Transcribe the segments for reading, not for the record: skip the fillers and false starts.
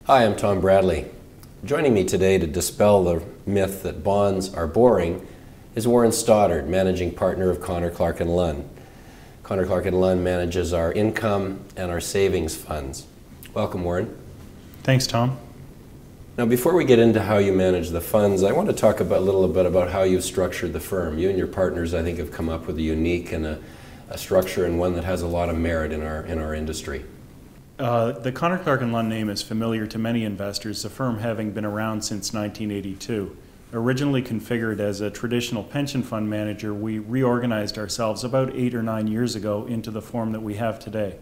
Hi, I'm Tom Bradley. Joining me today to dispel the myth that bonds are boring is Warren Stoddard, Managing Partner of Connor Clark & Lunn. Connor Clark & Lunn manages our income and our savings funds. Welcome, Warren. Thanks, Tom. Now, before we get into how you manage the funds, I want to talk a little bit about how you've structured the firm. You and your partners, I think, have come up with a unique and a structure, and one that has a lot of merit in our industry. The Connor Clark & Lunn name is familiar to many investors, the firm having been around since 1982. Originally configured as a traditional pension fund manager, we reorganized ourselves about 8 or 9 years ago into the form that we have today.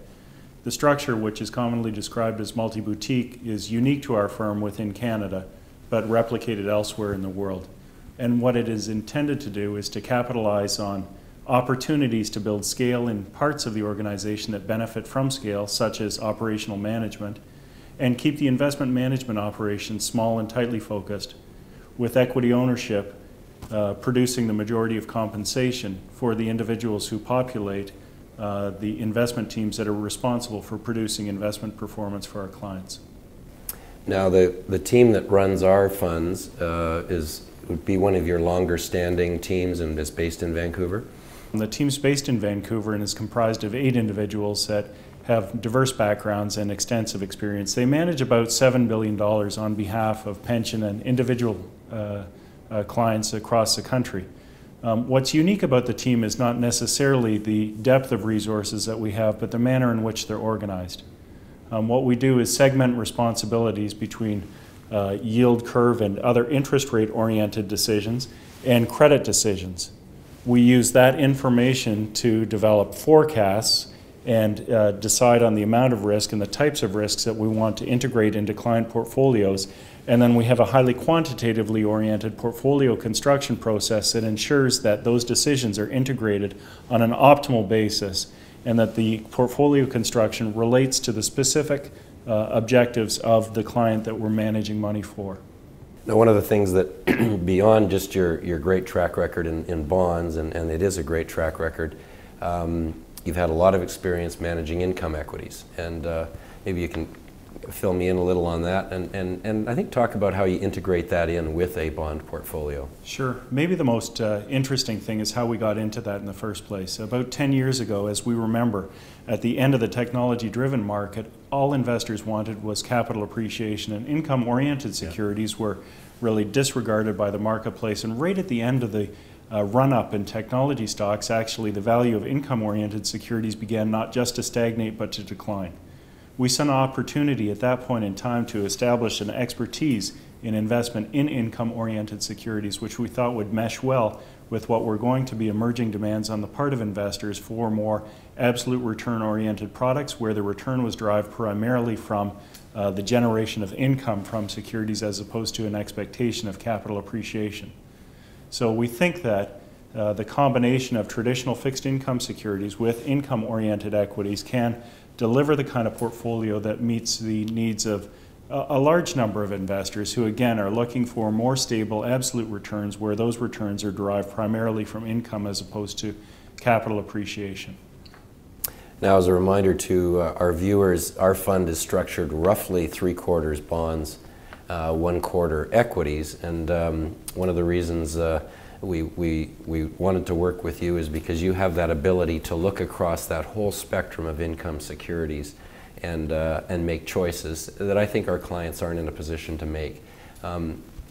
The structure, which is commonly described as multi-boutique, is unique to our firm within Canada, but replicated elsewhere in the world. And what it is intended to do is to capitalize on opportunities to build scale in parts of the organization that benefit from scale, such as operational management, and keep the investment management operations small and tightly focused, with equity ownership producing the majority of compensation for the individuals who populate the investment teams that are responsible for producing investment performance for our clients. Now, the team that runs our funds would be one of your longer standing teams and is based in Vancouver? The team's based in Vancouver and is comprised of 8 individuals that have diverse backgrounds and extensive experience. They manage about $7 billion on behalf of pension and individual clients across the country. What's unique about the team is not necessarily the depth of resources that we have, but the manner in which they're organized. What we do is segment responsibilities between yield curve and other interest rate oriented decisions and credit decisions. We use that information to develop forecasts and decide on the amount of risk and the types of risks that we want to integrate into client portfolios. And then we have a highly quantitatively oriented portfolio construction process that ensures that those decisions are integrated on an optimal basis and that the portfolio construction relates to the specific objectives of the client that we're managing money for. Now, one of the things that, beyond just your great track record in bonds, and it is a great track record, you've had a lot of experience managing income equities. And maybe you can fill me in a little on that, and I think talk about how you integrate that in with a bond portfolio. Sure. Maybe the most interesting thing is how we got into that in the first place. About 10 years ago, as we remember, at the end of the technology-driven market, all investors wanted was capital appreciation, and income-oriented securities were really disregarded by the marketplace. And right at the end of the run-up in technology stocks, actually the value of income-oriented securities began not just to stagnate but to decline. We saw an opportunity at that point in time to establish an expertise in investment in income-oriented securities, which we thought would mesh well with what were going to be emerging demands on the part of investors for more absolute return-oriented products, where the return was derived primarily from the generation of income from securities as opposed to an expectation of capital appreciation. So we think that the combination of traditional fixed income securities with income-oriented equities can deliver the kind of portfolio that meets the needs of a large number of investors who, again, are looking for more stable absolute returns, where those returns are derived primarily from income as opposed to capital appreciation. Now, as a reminder to our viewers, our fund is structured roughly 3/4 bonds, 1/4 equities, and one of the reasons we wanted to work with you is because you have that ability to look across that whole spectrum of income securities and make choices that I think our clients aren't in a position to make.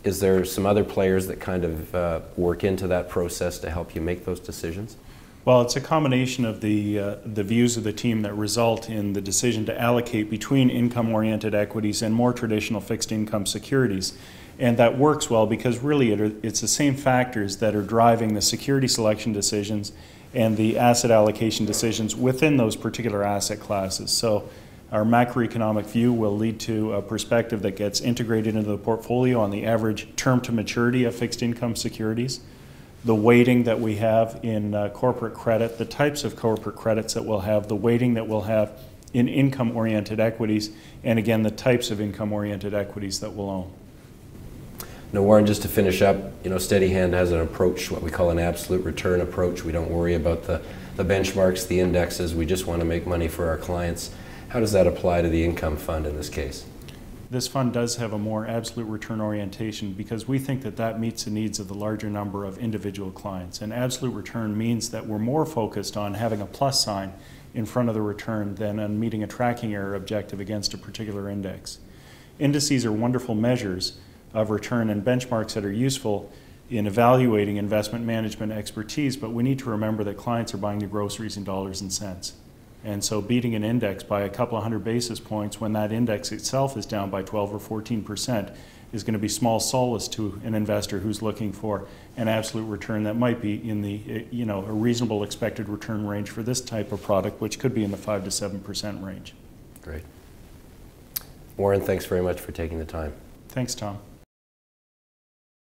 Is there some other players that kind of work into that process to help you make those decisions? Well, it's a combination of the views of the team that result in the decision to allocate between income-oriented equities and more traditional fixed income securities. And that works well because really it's the same factors that are driving the security selection decisions and the asset allocation decisions within those particular asset classes. So our macroeconomic view will lead to a perspective that gets integrated into the portfolio on the average term to maturity of fixed income securities, the weighting that we have in corporate credit, the types of corporate credits that we'll have, the weighting that we'll have in income-oriented equities, and again, the types of income-oriented equities that we'll own. Now, Warren, just to finish up, Steady Hand has an approach, what we call an absolute return approach. We don't worry about the benchmarks, the indexes. We just want to make money for our clients. How does that apply to the income fund in this case? this fund does have a more absolute return orientation because we think that that meets the needs of the larger number of individual clients. And absolute return means that we're more focused on having a plus sign in front of the return than on meeting a tracking error objective against a particular index. Indices are wonderful measures of return and benchmarks that are useful in evaluating investment management expertise, but we need to remember that clients are buying the groceries in dollars and cents. And so beating an index by a couple of hundred basis points when that index itself is down by 12 or 14% is going to be small solace to an investor who's looking for an absolute return that might be in the, a reasonable expected return range for this type of product, which could be in the 5 to 7% range. Great. Warren, thanks very much for taking the time. Thanks, Tom.